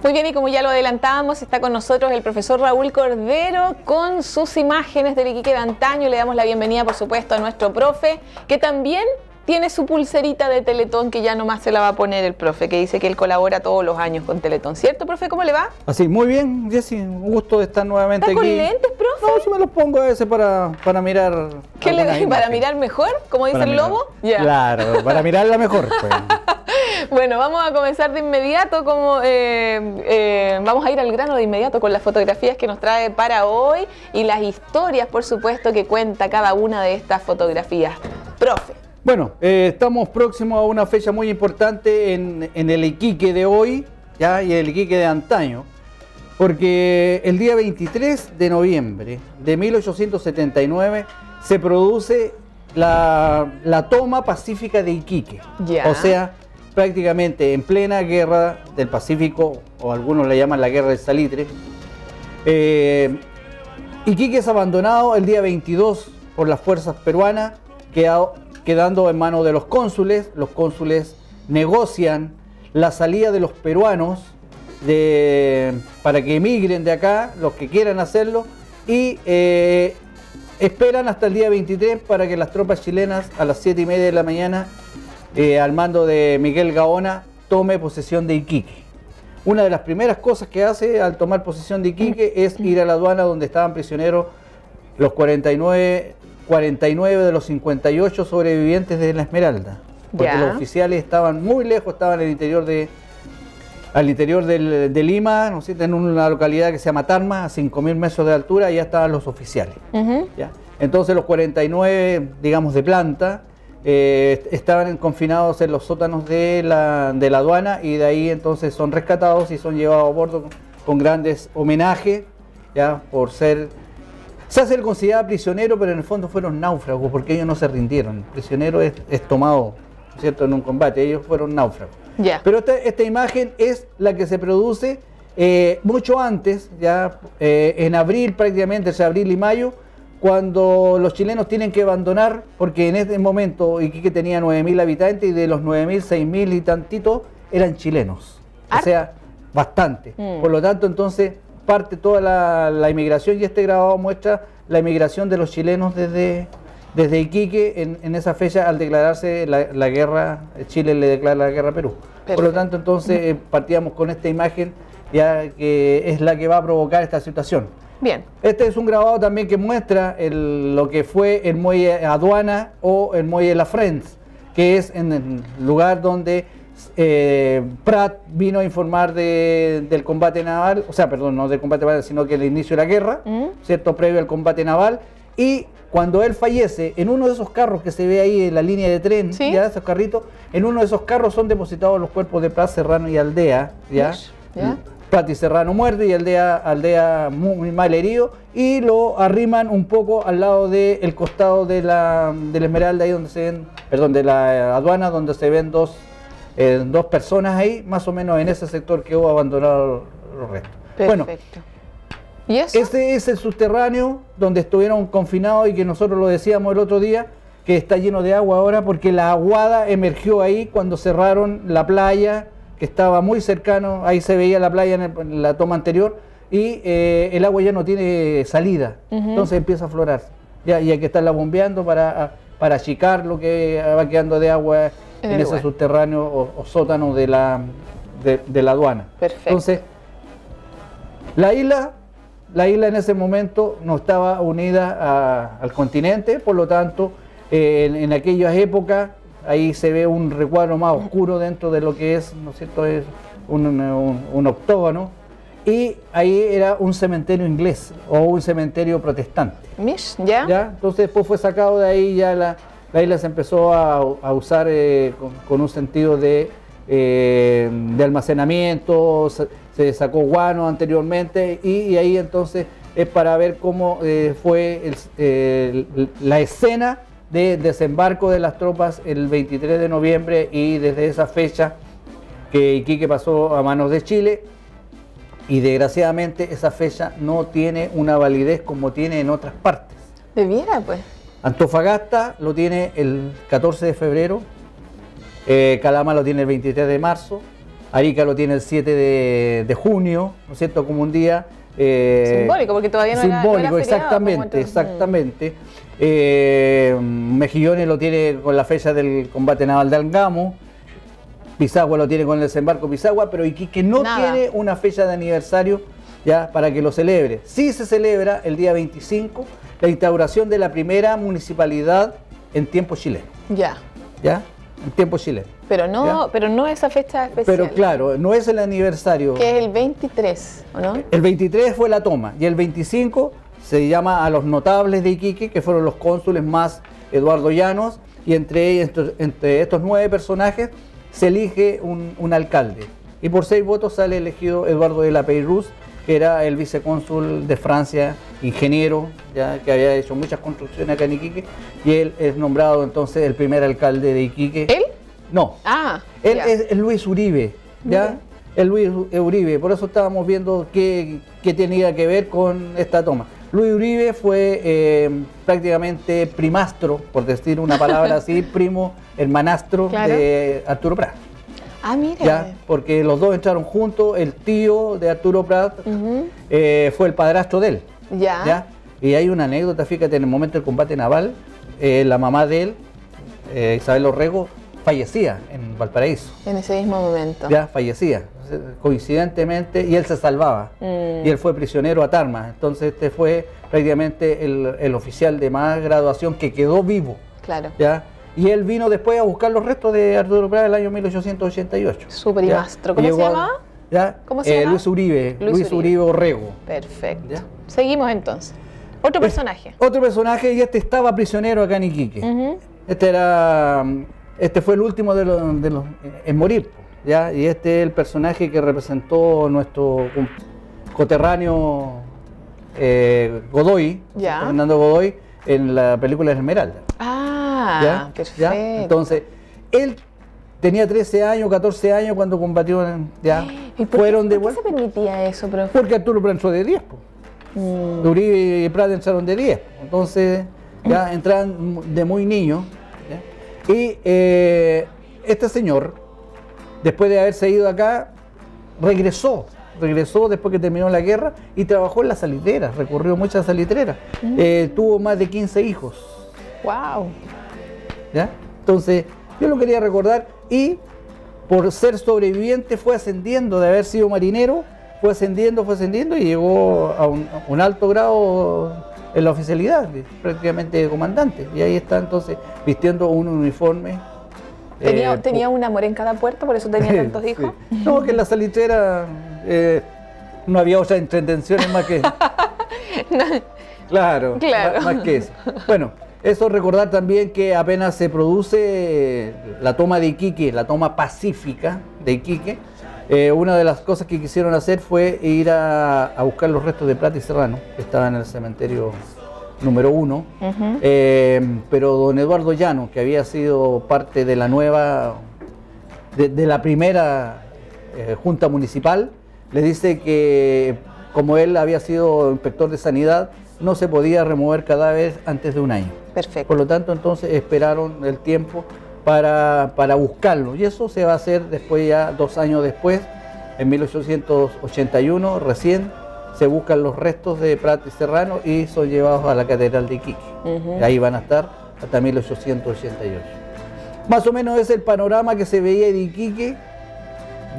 Muy bien, y como ya lo adelantábamos, está con nosotros el profesor Raúl Cordero con sus imágenes del Iquique de antaño. Le damos la bienvenida, por supuesto, a nuestro profe, que también tiene su pulserita de Teletón, que ya nomás se la va a poner el profe, que dice que él colabora todos los años con Teletón. ¿Cierto, profe? ¿Cómo le va? Así, muy bien, Jessy, un gusto de estar nuevamente ¿Está aquí. con lentes, profe? No, si me los pongo a veces para mirar. ¿Qué le da? ¿Para mirar mejor? Como dice el lobo. Ya. Claro, para mirarla mejor. Pues. Bueno, vamos a comenzar de inmediato, vamos a ir al grano de inmediato con las fotografías que nos trae para hoy y las historias, por supuesto, que cuenta cada una de estas fotografías. Profe. Bueno, estamos próximos a una fecha muy importante en el Iquique de hoy, ¿ya? Y el Iquique de antaño, porque el día 23 de noviembre de 1879 se produce la toma pacífica de Iquique. Ya. O sea, prácticamente en plena guerra del Pacífico, o algunos le llaman la guerra del Salitre. Iquique es abandonado el día 22 por las fuerzas peruanas, quedando en manos de los cónsules. Los cónsules negocian la salida de los peruanos para que emigren de acá, los que quieran hacerlo, y esperan hasta el día 23 para que las tropas chilenas a las 7:30 de la mañana, al mando de Miguel Gaona, tome posesión de Iquique. Una de las primeras cosas que hace al tomar posesión de Iquique es ir a la aduana, donde estaban prisioneros los 49 de los 58 sobrevivientes de la Esmeralda, porque los oficiales estaban muy lejos, estaban al interior de Lima, ¿no es cierto?, en una localidad que se llama Tarma, a 5.000 metros de altura, y ya estaban los oficiales. ¿Ya? Entonces los 49, digamos, de planta, estaban confinados en los sótanos de la aduana, y de ahí entonces son rescatados y son llevados a bordo con grandes homenajes, ya, por ser... Se hace el considerado prisionero, pero en el fondo fueron náufragos, porque ellos no se rindieron. El prisionero es tomado, ¿cierto?, en un combate, ellos fueron náufragos. Yeah. Pero esta imagen es la que se produce mucho antes, ya en abril, prácticamente entre abril y mayo, cuando los chilenos tienen que abandonar, porque en este momento Iquique tenía 9.000 habitantes, y de los 9.000, 6.000 y tantitos eran chilenos. O sea, bastante. Por lo tanto, entonces, parte toda la inmigración, y este grabado muestra la inmigración de los chilenos desde Iquique en esa fecha, al declararse la guerra. Chile le declara la guerra a Perú. Perfecto. Por lo tanto, entonces, partíamos con esta imagen, ya que es la que va a provocar esta situación. Bien. Este es un grabado también que muestra lo que fue el muelle Aduana o el muelle La France, que es en el lugar donde Prat vino a informar del combate naval, o sea, perdón, no del combate naval, sino que el inicio de la guerra, ¿cierto?, previo al combate naval. Y cuando él fallece, en uno de esos carros que se ve ahí en la línea de tren, ¿sí?, ya, esos carritos, en uno de esos carros son depositados los cuerpos de Prat, Serrano y Aldea, ¿ya? ¿Ya? Prat y Serrano muertos, y Aldea muy mal herido, y lo arriman un poco al lado del costado de la Esmeralda, ahí donde se ven, perdón, de la aduana, donde se ven dos personas ahí, más o menos en ese sector que hubo abandonado los restos. Perfecto. Bueno, ¿y eso? ese es el subterráneo donde estuvieron confinados, y que nosotros lo decíamos el otro día, que está lleno de agua ahora, porque la aguada emergió ahí cuando cerraron la playa, que estaba muy cercano, ahí se veía la playa en la toma anterior, y el agua ya no tiene salida, entonces empieza a aflorar, ya, y hay que estarla bombeando para achicar lo que va quedando de agua en ese subterráneo o sótano de la aduana. Perfecto. Entonces, la isla en ese momento no estaba unida al continente, por lo tanto, en aquellas épocas, ahí se ve un recuadro más oscuro dentro de lo que es, ¿no es cierto?, es un octógono, y ahí era un cementerio inglés o un cementerio protestante. ¿Ya? Entonces después fue sacado de ahí, ya la isla se empezó a usar con un sentido de almacenamiento, se sacó guano anteriormente, y ahí entonces es para ver cómo fue la escena de desembarco de las tropas el 23 de noviembre, y desde esa fecha que Iquique pasó a manos de Chile, y desgraciadamente esa fecha no tiene una validez como tiene en otras partes. ¿Debiera, pues? Antofagasta lo tiene el 14 de febrero, Calama lo tiene el 23 de marzo, Arica lo tiene el 7 de junio, ¿no es cierto? Como un día... simbólico, porque todavía no simbólico, era feriado, exactamente, exactamente. Mejillones lo tiene con la fecha del combate naval de Angamo, Pisagua lo tiene con el desembarco Pisagua, pero Iquique no tiene una fecha de aniversario ya para que lo celebre. Sí se celebra el día 25 la instauración de la primera municipalidad en tiempo chileno. Ya. ¿Ya? En tiempo chileno. Pero no esa fecha especial. Pero claro, no es el aniversario. Que es el 23, ¿o no? El 23 fue la toma y el 25 se llama a los notables de Iquique, que fueron los cónsules más Eduardo Llanos, y entre estos 9 personajes se elige un alcalde. Y por 6 votos sale elegido Eduardo de la Peyrus, que era el vicecónsul de Francia, ingeniero, ya que había hecho muchas construcciones acá en Iquique, y él es nombrado entonces el primer alcalde de Iquique. ¿Él? No. Él es Luis Uribe, ¿ya? El Luis Uribe, por eso estábamos viendo qué tenía que ver con esta toma. Luis Uribe fue prácticamente primastro, por decir una palabra así, primo, hermanastro de Arturo Prat. Ah, mira. ¿Ya? Porque los dos entraron juntos, el tío de Arturo Prat fue el padrastro de él. ¿Ya? Y hay una anécdota, fíjate, en el momento del combate naval, la mamá de él, Isabel Orrego, fallecía en Valparaíso. En ese mismo momento. Ya, fallecía, coincidentemente, y él se salvaba. Y él fue prisionero a Tarma. Entonces este fue prácticamente el oficial de más graduación que quedó vivo. Claro. ¿Ya? Y él vino después a buscar los restos de Arturo Prat en el año 1888. Súper imastro. ¿Cómo se llamaba? ¿Ya? ¿Cómo se llama? Luis Uribe Orrego. Perfecto. ¿Ya? Seguimos entonces. Otro personaje. Otro personaje, y este estaba prisionero acá en Iquique. Este fue el último de los en morir, ¿ya? Y este es el personaje que representó nuestro coterráneo Godoy, Fernando Godoy, en la película Esmeralda. ¿Ya? Perfecto. ¿Ya? Entonces, él tenía 13 años, 14 años cuando combatió, ¿ya? ¿Y por qué se permitía eso, profe? Porque Arturo Prat entró de 10, Uribe y Prat entraron de 10, entonces ya entraron de muy niños. Y este señor, después de haberse ido acá, regresó después que terminó la guerra y trabajó en las salitreras, recorrió muchas salitreras. Tuvo más de 15 hijos. ¡Wow! ¿Ya? Entonces, yo lo quería recordar, y por ser sobreviviente fue ascendiendo, de haber sido marinero, fue ascendiendo y llegó a un alto grado en la oficialidad, prácticamente de comandante. Y ahí está entonces vistiendo un uniforme. ¿Tenía un amor en cada puerto, por eso tenía tantos hijos? Sí. No, que en la salitrera no había otras intenciones más que... Claro. Más que eso. Bueno, eso recordar también que apenas se produce la toma de Iquique, la toma pacífica de Iquique, una de las cosas que quisieron hacer fue ir a buscar los restos de Prat y Serrano, que estaban en el cementerio número 1, pero don Eduardo Llano, que había sido parte de la nueva, de la primera junta municipal, le dice que como él había sido inspector de sanidad, no se podía remover cadáveres antes de un año. Perfecto. Por lo tanto, entonces esperaron el tiempo para buscarlo, y eso se va a hacer después, ya 2 años después, en 1881, recién se buscan los restos de Prat y Serrano y son llevados a la Catedral de Iquique. Y ahí van a estar hasta 1888. Más o menos es el panorama que se veía de Iquique,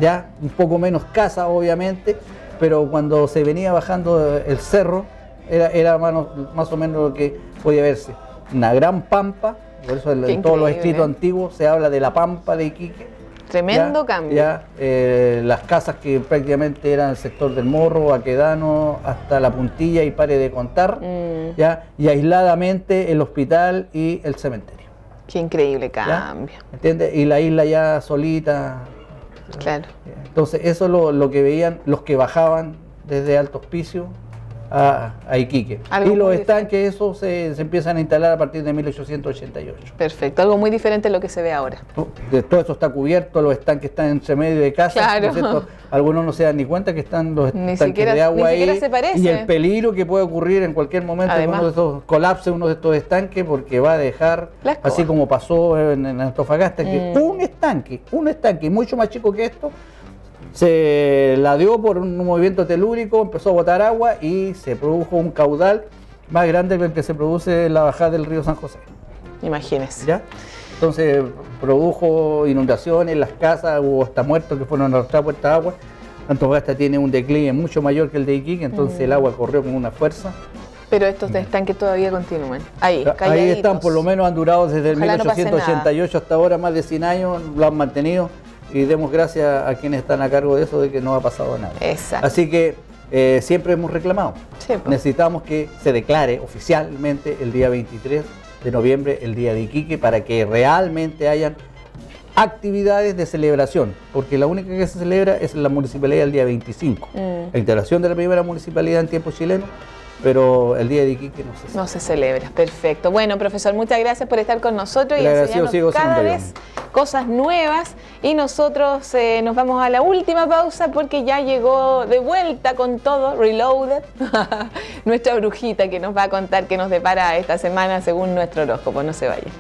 ya un poco menos casa obviamente, pero cuando se venía bajando el cerro era más o menos lo que podía verse. Una gran pampa, por eso en todos los escritos antiguos se habla de la pampa de Iquique. Tremendo cambio. Las casas que prácticamente eran el sector del Morro, Baquedano, hasta La Puntilla y pare de contar, y aisladamente el hospital y el cementerio. Qué increíble cambio. ¿Entiendes? Y la isla ya solita. Claro. Entonces eso es lo que veían los que bajaban desde Alto Hospicio a Iquique. Y los estanques, eso se empiezan a instalar a partir de 1888. Perfecto, algo muy diferente a lo que se ve ahora. Todo esto está cubierto, los estanques están entre medio de casas, claro. ¿no? Algunos no se dan ni cuenta que están los estanques de agua ahí, se parece. Y el peligro que puede ocurrir en cualquier momento en uno de estos colapse, uno de estos estanques, porque va a dejar, así como pasó en Antofagasta, que un estanque mucho más chico que esto, Se la dio por un movimiento telúrico, empezó a botar agua y se produjo un caudal más grande que el que se produce en la bajada del río San José. Imagínese. ¿Ya? Entonces produjo inundaciones, las casas, hubo hasta muertos que fueron arrastrados por esta agua. Antofagasta tiene un declive mucho mayor que el de Iquique, entonces el agua corrió con una fuerza. Pero estos estanques todavía continúan. Ahí están, por lo menos han durado desde el Ojalá 1888 hasta ahora, más de 100 años, lo han mantenido y demos gracias a quienes están a cargo de eso, de que no ha pasado nada. Exacto. Así que siempre hemos reclamado. Sí, pues. Necesitamos que se declare oficialmente el día 23 de noviembre, el día de Iquique, para que realmente hayan actividades de celebración, porque la única que se celebra es la municipalidad el día 25. La instalación de la primera municipalidad en tiempo chileno, pero el día de Iquique no se celebra. Perfecto. Bueno, profesor, muchas gracias por estar con nosotros y enseñarnos cada vez cosas nuevas. Y nosotros nos vamos a la última pausa porque ya llegó de vuelta con todo, Reloaded, nuestra brujita que nos va a contar qué nos depara esta semana según nuestro horóscopo. No se vayan.